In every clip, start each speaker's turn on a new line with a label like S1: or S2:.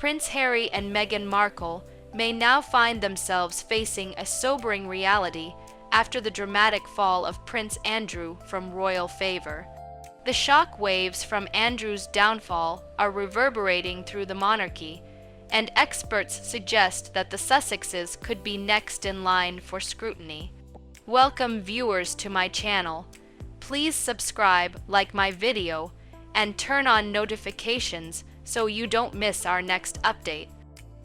S1: Prince Harry and Meghan Markle may now find themselves facing a sobering reality after the dramatic fall of Prince Andrew from royal favor. The shock waves from Andrew's downfall are reverberating through the monarchy, and experts suggest that the Sussexes could be next in line for scrutiny. Welcome viewers to my channel. Please subscribe, like my video, and turn on notifications so you don't miss our next update.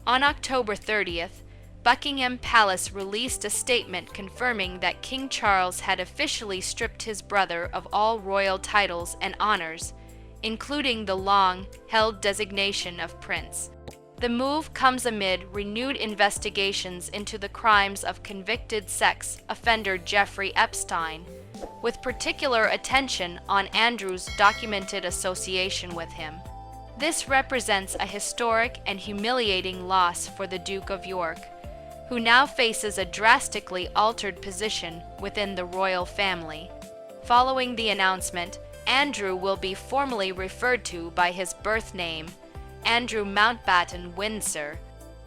S1: On October 30th, Buckingham Palace released a statement confirming that King Charles had officially stripped his brother of all royal titles and honors, including the long-held designation of prince. The move comes amid renewed investigations into the crimes of convicted sex offender Jeffrey Epstein, with particular attention on Andrew's documented association with him. This represents a historic and humiliating loss for the Duke of York, who now faces a drastically altered position within the royal family. Following the announcement, Andrew will be formally referred to by his birth name, Andrew Mountbatten Windsor.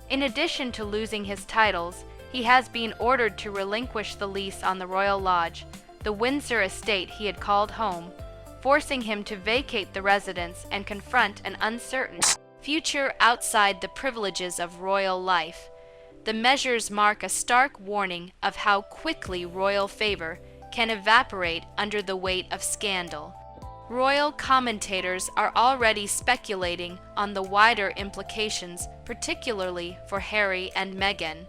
S1: In addition to losing his titles, he has been ordered to relinquish the lease on the Royal Lodge, the Windsor estate he had called home, forcing him to vacate the residence and confront an uncertain future outside the privileges of royal life. The measures mark a stark warning of how quickly royal favor can evaporate under the weight of scandal. Royal commentators are already speculating on the wider implications, particularly for Harry and Meghan.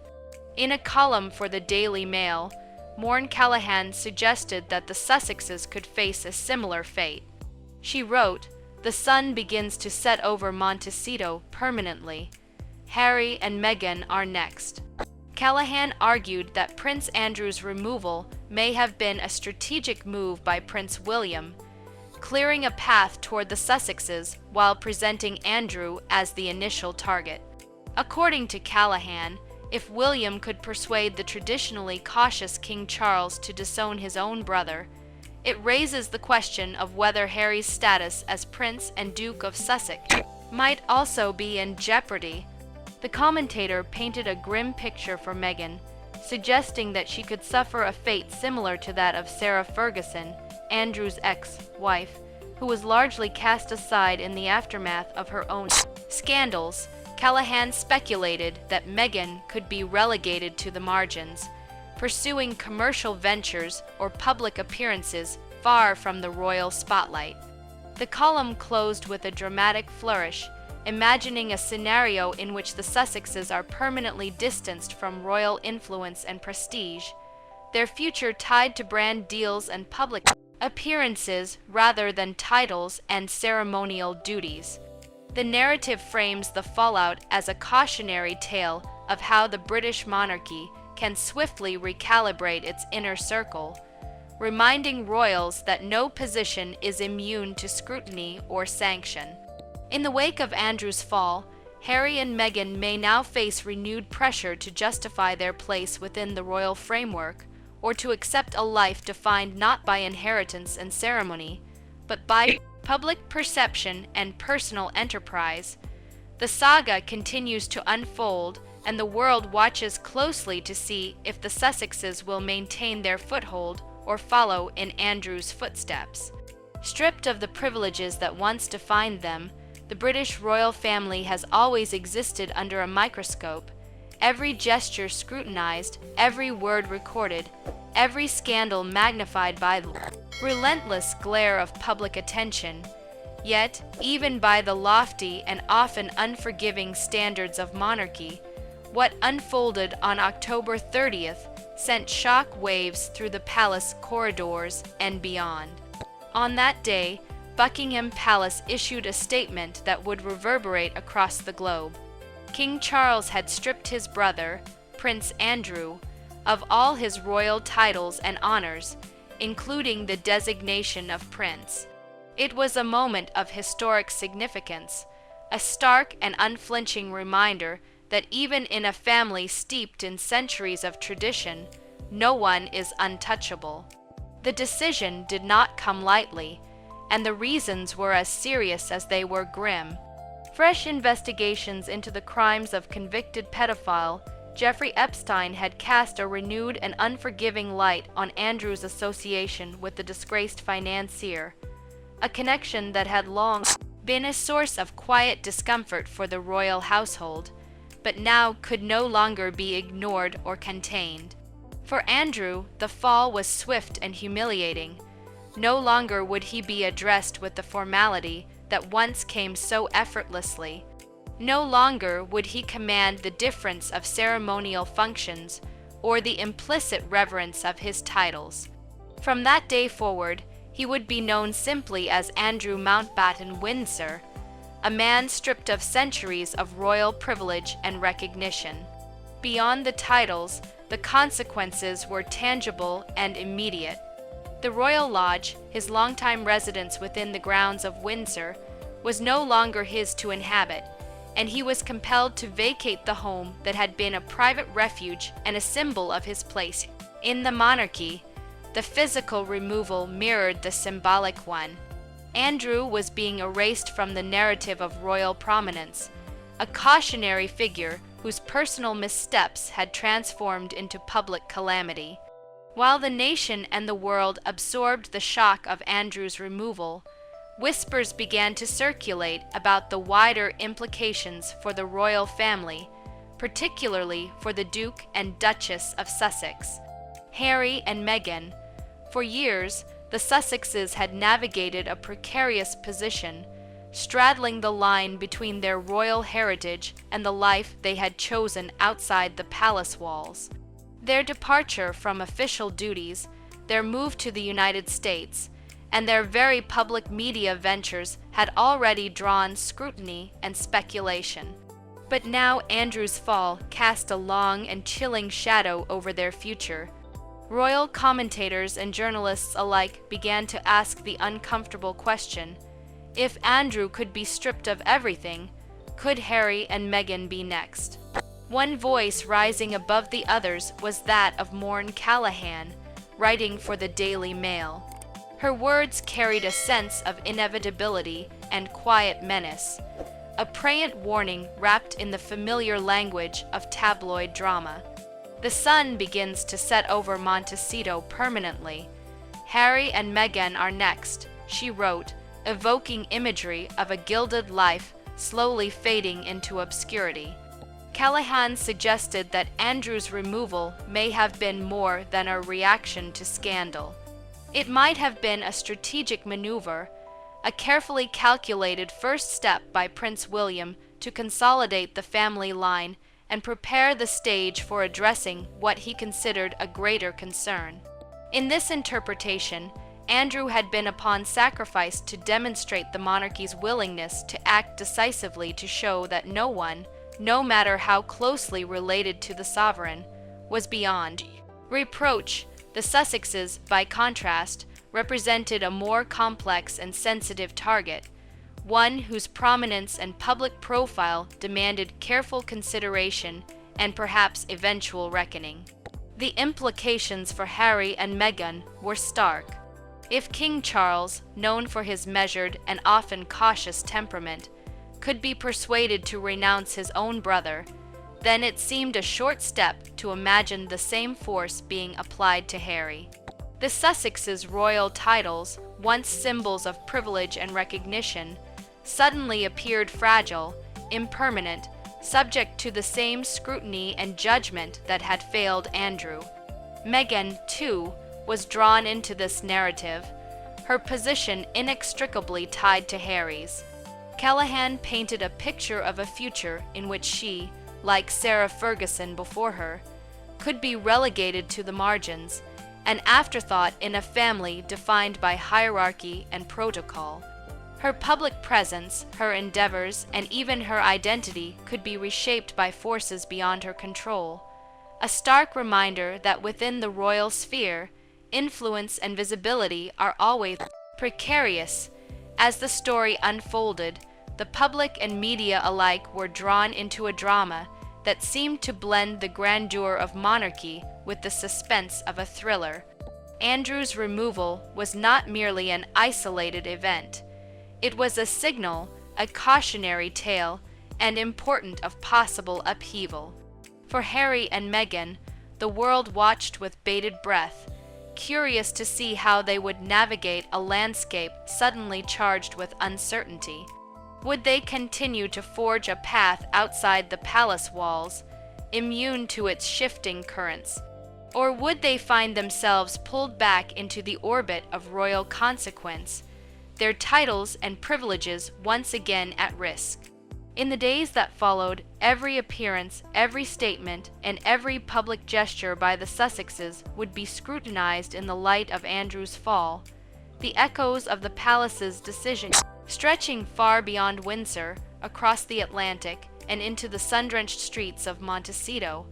S1: In a column for the Daily Mail, Morn Callahan suggested that the Sussexes could face a similar fate. She wrote, "The sun begins to set over Montecito permanently. Harry and Meghan are next." Callahan argued that Prince Andrew's removal may have been a strategic move by Prince William, clearing a path toward the Sussexes while presenting Andrew as the initial target. According to Callahan, if William could persuade the traditionally cautious King Charles to disown his own brother, it raises the question of whether Harry's status as Prince and Duke of Sussex might also be in jeopardy. The commentator painted a grim picture for Meghan, suggesting that she could suffer a fate similar to that of Sarah Ferguson, Andrew's ex-wife, who was largely cast aside in the aftermath of her own scandals. Callahan speculated that Meghan could be relegated to the margins, pursuing commercial ventures or public appearances far from the royal spotlight. The column closed with a dramatic flourish, imagining a scenario in which the Sussexes are permanently distanced from royal influence and prestige, their future tied to brand deals and public appearances rather than titles and ceremonial duties. The narrative frames the fallout as a cautionary tale of how the British monarchy can swiftly recalibrate its inner circle, reminding royals that no position is immune to scrutiny or sanction. In the wake of Andrew's fall, Harry and Meghan may now face renewed pressure to justify their place within the royal framework, or to accept a life defined not by inheritance and ceremony, but by public perception and personal enterprise. The saga continues to unfold, and the world watches closely to see if the Sussexes will maintain their foothold or follow in Andrew's footsteps. Stripped of the privileges that once defined them, the British royal family has always existed under a microscope, every gesture scrutinized, every word recorded, every scandal magnified by the relentless glare of public attention. Yet, even by the lofty and often unforgiving standards of monarchy, what unfolded on October 30th sent shock waves through the palace corridors and beyond. On that day, Buckingham Palace issued a statement that would reverberate across the globe. King Charles had stripped his brother, Prince Andrew, of all his royal titles and honors, including the designation of prince. It was a moment of historic significance, a stark and unflinching reminder that even in a family steeped in centuries of tradition, no one is untouchable. The decision did not come lightly, and the reasons were as serious as they were grim. Fresh investigations into the crimes of convicted pedophile Jeffrey Epstein had cast a renewed and unforgiving light on Andrew's association with the disgraced financier, a connection that had long been a source of quiet discomfort for the royal household, but now could no longer be ignored or contained. For Andrew, the fall was swift and humiliating. No longer would he be addressed with the formality that once came so effortlessly. No longer would he command the difference of ceremonial functions or the implicit reverence of his titles. From that day forward, he would be known simply as Andrew Mountbatten Windsor, a man stripped of centuries of royal privilege and recognition. Beyond the titles, the consequences were tangible and immediate. The Royal Lodge, his longtime residence within the grounds of Windsor, was no longer his to inhabit, and he was compelled to vacate the home that had been a private refuge and a symbol of his place in the monarchy. The physical removal mirrored the symbolic one. Andrew was being erased from the narrative of royal prominence, a cautionary figure whose personal missteps had transformed into public calamity. While the nation and the world absorbed the shock of Andrew's removal, whispers began to circulate about the wider implications for the royal family, particularly for the Duke and Duchess of Sussex, Harry and Meghan. For years, the Sussexes had navigated a precarious position, straddling the line between their royal heritage and the life they had chosen outside the palace walls. Their departure from official duties, their move to the United States, and their very public media ventures had already drawn scrutiny and speculation. But now Andrew's fall cast a long and chilling shadow over their future. Royal commentators and journalists alike began to ask the uncomfortable question: if Andrew could be stripped of everything, could Harry and Meghan be next? One voice rising above the others was that of Morn Callahan, writing for the Daily Mail. Her words carried a sense of inevitability and quiet menace, a pregnant warning wrapped in the familiar language of tabloid drama. The sun begins to set over Montecito permanently. Harry and Meghan are next, she wrote, evoking imagery of a gilded life slowly fading into obscurity. Callahan suggested that Andrew's removal may have been more than a reaction to scandal. It might have been a strategic maneuver, a carefully calculated first step by Prince William to consolidate the family line and prepare the stage for addressing what he considered a greater concern. In this interpretation, Andrew had been a pawn sacrificed to demonstrate the monarchy's willingness to act decisively to show that no one, no matter how closely related to the sovereign, was beyond reproach. The Sussexes, by contrast, represented a more complex and sensitive target, one whose prominence and public profile demanded careful consideration and perhaps eventual reckoning. The implications for Harry and Meghan were stark. If King Charles, known for his measured and often cautious temperament, could be persuaded to renounce his own brother, then it seemed a short step to imagine the same force being applied to Harry. The Sussexes' royal titles, once symbols of privilege and recognition, suddenly appeared fragile, impermanent, subject to the same scrutiny and judgment that had failed Andrew. Meghan, too, was drawn into this narrative, her position inextricably tied to Harry's. Callahan painted a picture of a future in which she, like Sarah Ferguson before her, could be relegated to the margins, an afterthought in a family defined by hierarchy and protocol. Her public presence, her endeavors, and even her identity could be reshaped by forces beyond her control, a stark reminder that within the royal sphere, influence and visibility are always precarious. As the story unfolded, the public and media alike were drawn into a drama that seemed to blend the grandeur of monarchy with the suspense of a thriller. Andrew's removal was not merely an isolated event. It was a signal, a cautionary tale, and important of possible upheaval. For Harry and Meghan, the world watched with bated breath, curious to see how they would navigate a landscape suddenly charged with uncertainty. Would they continue to forge a path outside the palace walls, immune to its shifting currents? Or would they find themselves pulled back into the orbit of royal consequence, their titles and privileges once again at risk? In the days that followed, every appearance, every statement, and every public gesture by the Sussexes would be scrutinized in the light of Andrew's fall. The echoes of the palace's decision, stretching far beyond Windsor, across the Atlantic, and into the sun-drenched streets of Montecito,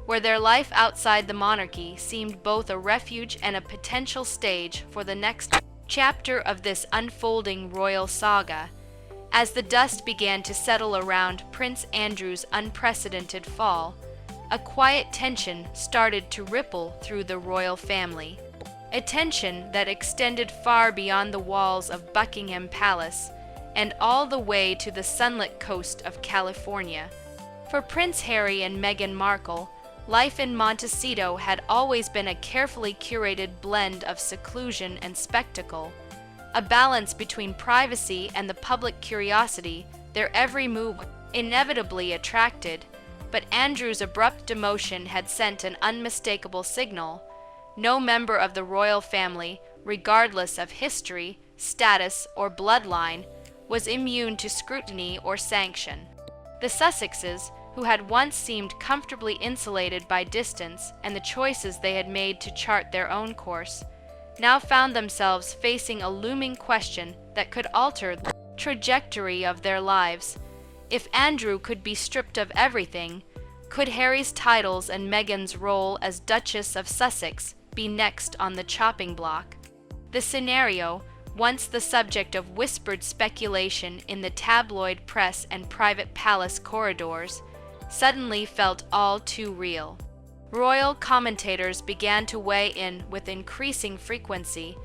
S1: where their life outside the monarchy seemed both a refuge and a potential stage for the next chapter of this unfolding royal saga. As the dust began to settle around Prince Andrew's unprecedented fall, a quiet tension started to ripple through the royal family, a tension that extended far beyond the walls of Buckingham Palace and all the way to the sunlit coast of California. For Prince Harry and Meghan Markle, life in Montecito had always been a carefully curated blend of seclusion and spectacle, a balance between privacy and the public curiosity their every move inevitably attracted. But Andrew's abrupt demotion had sent an unmistakable signal. No member of the royal family, regardless of history, status, or bloodline, was immune to scrutiny or sanction. The Sussexes, who had once seemed comfortably insulated by distance and the choices they had made to chart their own course, now found themselves facing a looming question that could alter the trajectory of their lives. If Andrew could be stripped of everything, could Harry's titles and Meghan's role as Duchess of Sussex be next on the chopping block? The scenario, once the subject of whispered speculation in the tabloid press and private palace corridors, suddenly felt all too real. Royal commentators began to weigh in with increasing frequency,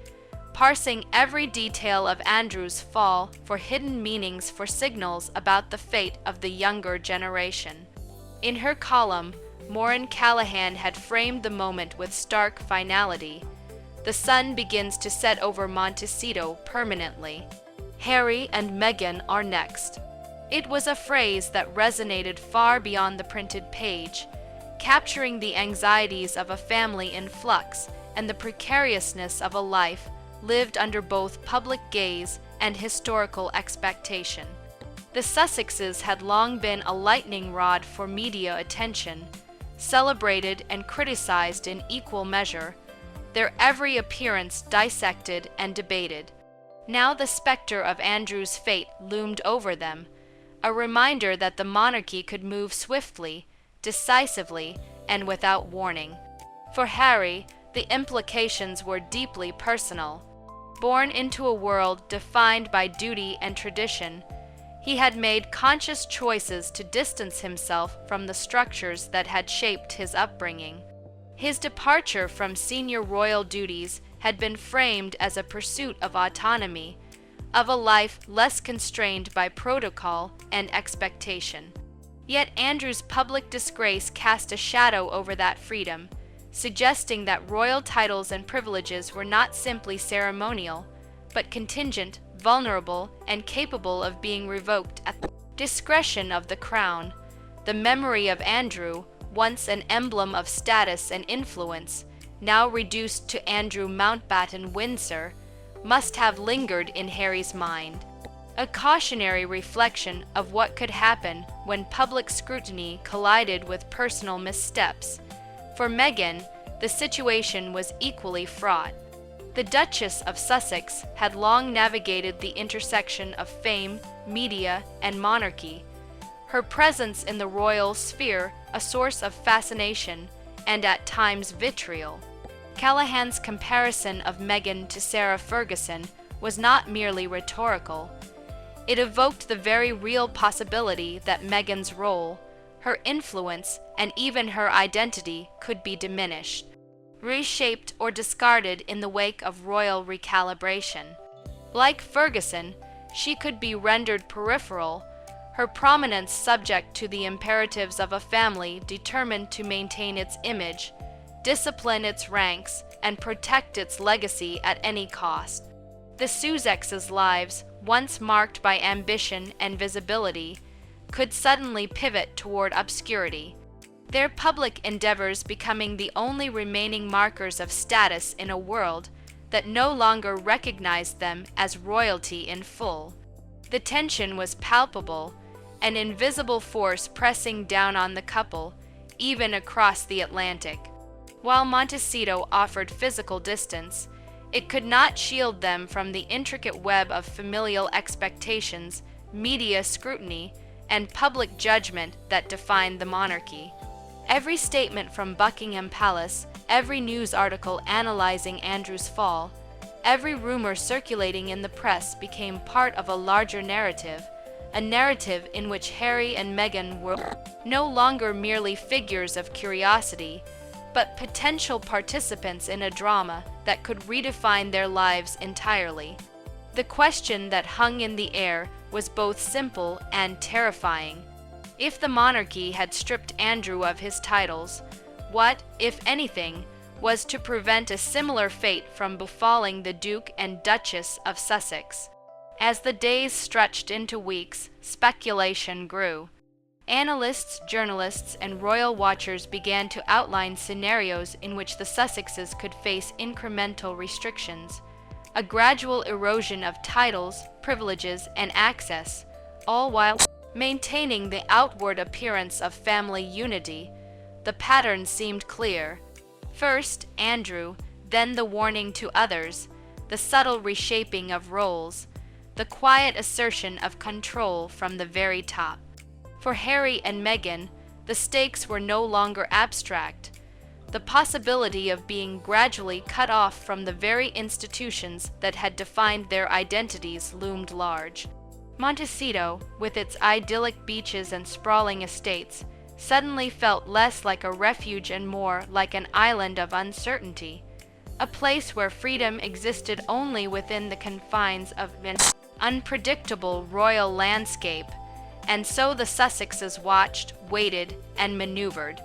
S1: parsing every detail of Andrew's fall for hidden meanings, for signals about the fate of the younger generation. In her column, Maureen Callahan had framed the moment with stark finality. The sun begins to set over Montecito permanently. Harry and Meghan are next. It was a phrase that resonated far beyond the printed page, capturing the anxieties of a family in flux and the precariousness of a life lived under both public gaze and historical expectation. The Sussexes had long been a lightning rod for media attention, celebrated and criticized in equal measure, their every appearance dissected and debated. Now the specter of Andrew's fate loomed over them, a reminder that the monarchy could move swiftly, decisively, and without warning. For Harry, the implications were deeply personal. Born into a world defined by duty and tradition, he had made conscious choices to distance himself from the structures that had shaped his upbringing. His departure from senior royal duties had been framed as a pursuit of autonomy, of a life less constrained by protocol and expectation. Yet Andrew's public disgrace cast a shadow over that freedom, suggesting that royal titles and privileges were not simply ceremonial, but contingent, vulnerable, and capable of being revoked at the discretion of the crown. The memory of Andrew, once an emblem of status and influence, now reduced to Andrew Mountbatten Windsor, must have lingered in Harry's mind. A cautionary reflection of what could happen when public scrutiny collided with personal missteps. For Meghan, the situation was equally fraught. The Duchess of Sussex had long navigated the intersection of fame, media, and monarchy, her presence in the royal sphere a source of fascination and at times vitriol. Callahan's comparison of Meghan to Sarah Ferguson was not merely rhetorical. It evoked the very real possibility that Meghan's role, her influence, and even her identity could be diminished, reshaped or discarded in the wake of royal recalibration. Like Ferguson, she could be rendered peripheral, her prominence subject to the imperatives of a family determined to maintain its image, discipline its ranks, and protect its legacy at any cost. The Sussexes' lives, once marked by ambition and visibility, could suddenly pivot toward obscurity, their public endeavors becoming the only remaining markers of status in a world that no longer recognized them as royalty in full. The tension was palpable, an invisible force pressing down on the couple, even across the Atlantic. While Montecito offered physical distance, it could not shield them from the intricate web of familial expectations, media scrutiny, and public judgment that defined the monarchy. Every statement from Buckingham Palace, every news article analyzing Andrew's fall, every rumor circulating in the press became part of a larger narrative, a narrative in which Harry and Meghan were no longer merely figures of curiosity, but potential participants in a drama that could redefine their lives entirely. The question that hung in the air was both simple and terrifying. If the monarchy had stripped Andrew of his titles, what, if anything, was to prevent a similar fate from befalling the Duke and Duchess of Sussex? As the days stretched into weeks, speculation grew. Analysts, journalists, and royal watchers began to outline scenarios in which the Sussexes could face incremental restrictions, a gradual erosion of titles, privileges, and access, all while maintaining the outward appearance of family unity. The pattern seemed clear. First, Andrew, then the warning to others, the subtle reshaping of roles, the quiet assertion of control from the very top. For Harry and Meghan, the stakes were no longer abstract. The possibility of being gradually cut off from the very institutions that had defined their identities loomed large. Montecito, with its idyllic beaches and sprawling estates, suddenly felt less like a refuge and more like an island of uncertainty, a place where freedom existed only within the confines of an unpredictable royal landscape. And so the Sussexes watched, waited, and maneuvered.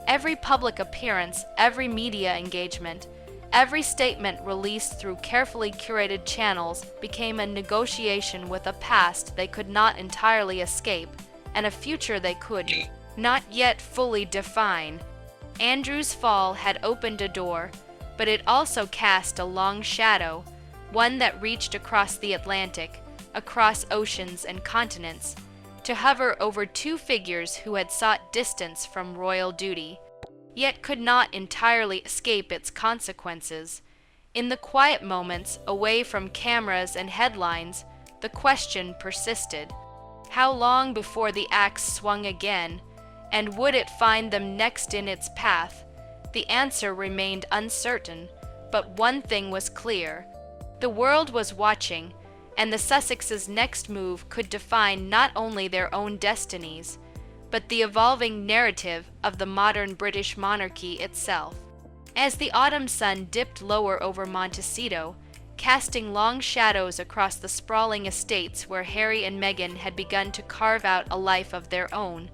S1: Every public appearance, every media engagement, every statement released through carefully curated channels became a negotiation with a past they could not entirely escape, and a future they could not yet fully define. Andrew's fall had opened a door, but it also cast a long shadow, one that reached across the Atlantic, across oceans and continents, to hover over two figures who had sought distance from royal duty, yet could not entirely escape its consequences. In the quiet moments away from cameras and headlines, the question persisted. How long before the axe swung again, and would it find them next in its path? The answer remained uncertain, but one thing was clear. The world was watching, and the Sussexes' next move could define not only their own destinies, but the evolving narrative of the modern British monarchy itself. As the autumn sun dipped lower over Montecito, casting long shadows across the sprawling estates where Harry and Meghan had begun to carve out a life of their own,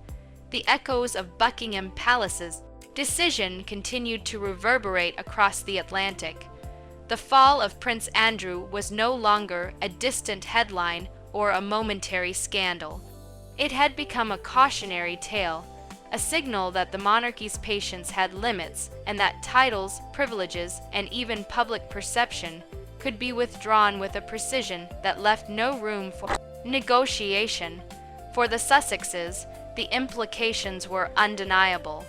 S1: the echoes of Buckingham Palace's decision continued to reverberate across the Atlantic. The fall of Prince Andrew was no longer a distant headline or a momentary scandal. It had become a cautionary tale, a signal that the monarchy's patience had limits and that titles, privileges, and even public perception could be withdrawn with a precision that left no room for negotiation. For the Sussexes, the implications were undeniable.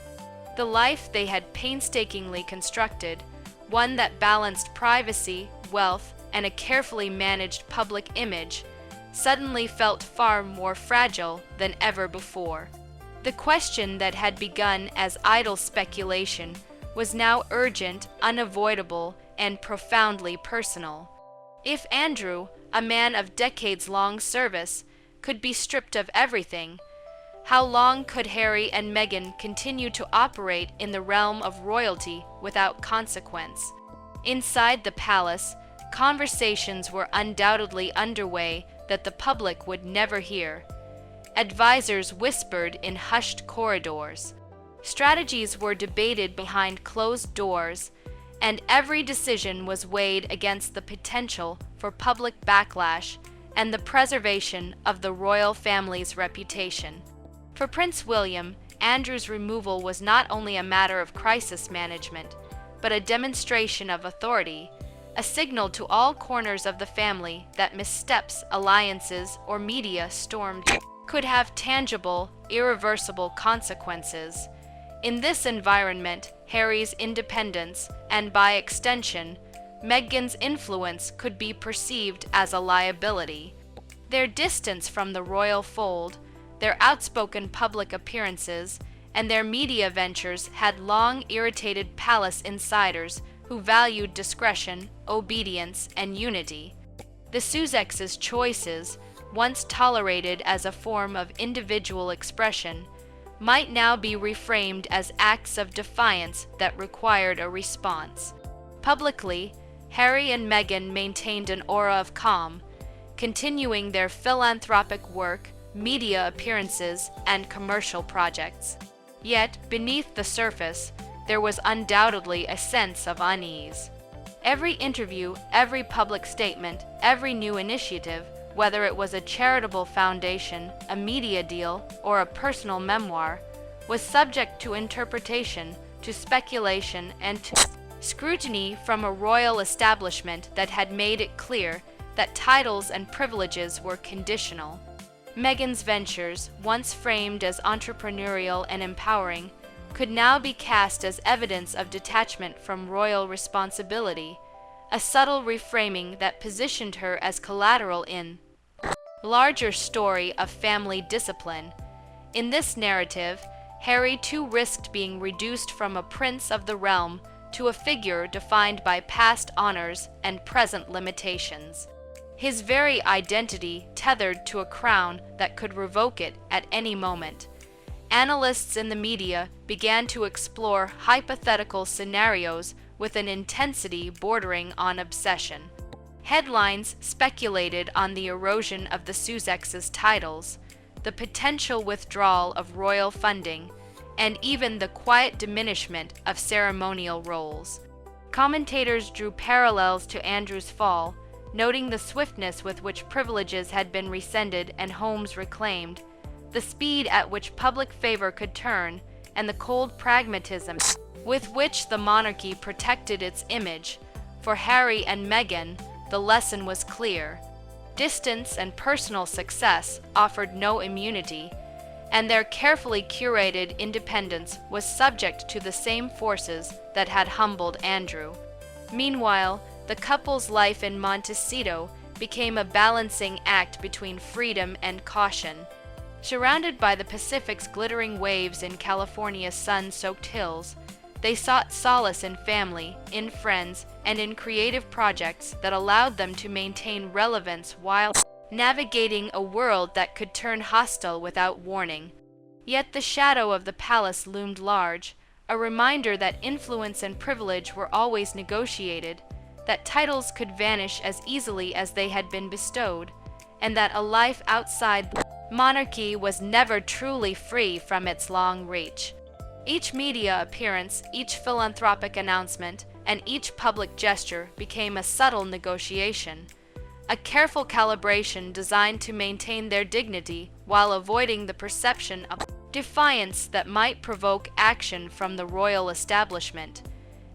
S1: The life they had painstakingly constructed, one that balanced privacy, wealth, and a carefully managed public image, suddenly felt far more fragile than ever before. The question that had begun as idle speculation was now urgent, unavoidable, and profoundly personal. If Andrew, a man of decades-long service, could be stripped of everything, how long could Harry and Meghan continue to operate in the realm of royalty without consequence? Inside the palace, conversations were undoubtedly underway that the public would never hear. Advisors whispered in hushed corridors. Strategies were debated behind closed doors, and every decision was weighed against the potential for public backlash and the preservation of the royal family's reputation. For Prince William, Andrew's removal was not only a matter of crisis management, but a demonstration of authority, a signal to all corners of the family that missteps, alliances, or media stormed could have tangible, irreversible consequences. In this environment, Harry's independence, and by extension, Meghan's influence could be perceived as a liability. Their distance from the royal fold, their outspoken public appearances, and their media ventures had long irritated palace insiders who valued discretion, obedience, and unity. The Sussexes' choices, once tolerated as a form of individual expression, might now be reframed as acts of defiance that required a response. Publicly, Harry and Meghan maintained an aura of calm, continuing their philanthropic work, media appearances, and commercial projects. Yet, beneath the surface, there was undoubtedly a sense of unease. Every interview, every public statement, every new initiative, whether it was a charitable foundation, a media deal, or a personal memoir, was subject to interpretation, to speculation, and to scrutiny from a royal establishment that had made it clear that titles and privileges were conditional. Meghan's ventures, once framed as entrepreneurial and empowering, could now be cast as evidence of detachment from royal responsibility, a subtle reframing that positioned her as collateral in larger story of family discipline. In this narrative, Harry too risked being reduced from a prince of the realm to a figure defined by past honors and present limitations. His very identity tethered to a crown that could revoke it at any moment. Analysts in the media began to explore hypothetical scenarios with an intensity bordering on obsession. Headlines speculated on the erosion of the Sussexes' titles, the potential withdrawal of royal funding, and even the quiet diminishment of ceremonial roles. Commentators drew parallels to Andrew's fall, noting the swiftness with which privileges had been rescinded and homes reclaimed, the speed at which public favor could turn, and the cold pragmatism with which the monarchy protected its image. For Harry and Meghan, the lesson was clear. Distance and personal success offered no immunity, and their carefully curated independence was subject to the same forces that had humbled Andrew. Meanwhile, the couple's life in Montecito became a balancing act between freedom and caution. Surrounded by the Pacific's glittering waves in California's sun-soaked hills, they sought solace in family, in friends, and in creative projects that allowed them to maintain relevance while navigating a world that could turn hostile without warning. Yet the shadow of the palace loomed large, a reminder that influence and privilege were always negotiated, that titles could vanish as easily as they had been bestowed, and that a life outside the monarchy was never truly free from its long reach. Each media appearance, each philanthropic announcement, and each public gesture became a subtle negotiation, a careful calibration designed to maintain their dignity while avoiding the perception of defiance that might provoke action from the royal establishment.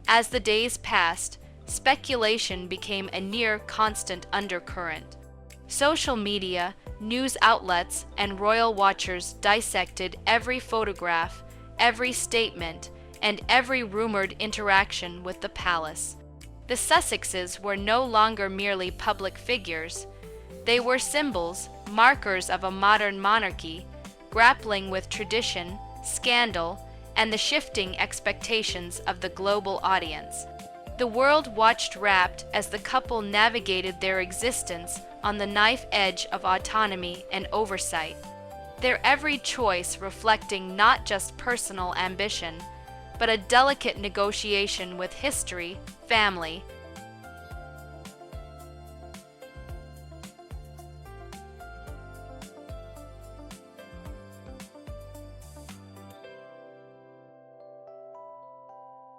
S1: As the days passed, speculation became a near constant undercurrent. Social media, news outlets, and royal watchers dissected every photograph, every statement, and every rumored interaction with the palace. The Sussexes were no longer merely public figures. They were symbols, markers of a modern monarchy, grappling with tradition, scandal, and the shifting expectations of the global audience. The world watched rapt as the couple navigated their existence on the knife edge of autonomy and oversight, their every choice reflecting not just personal ambition, but a delicate negotiation with history, family,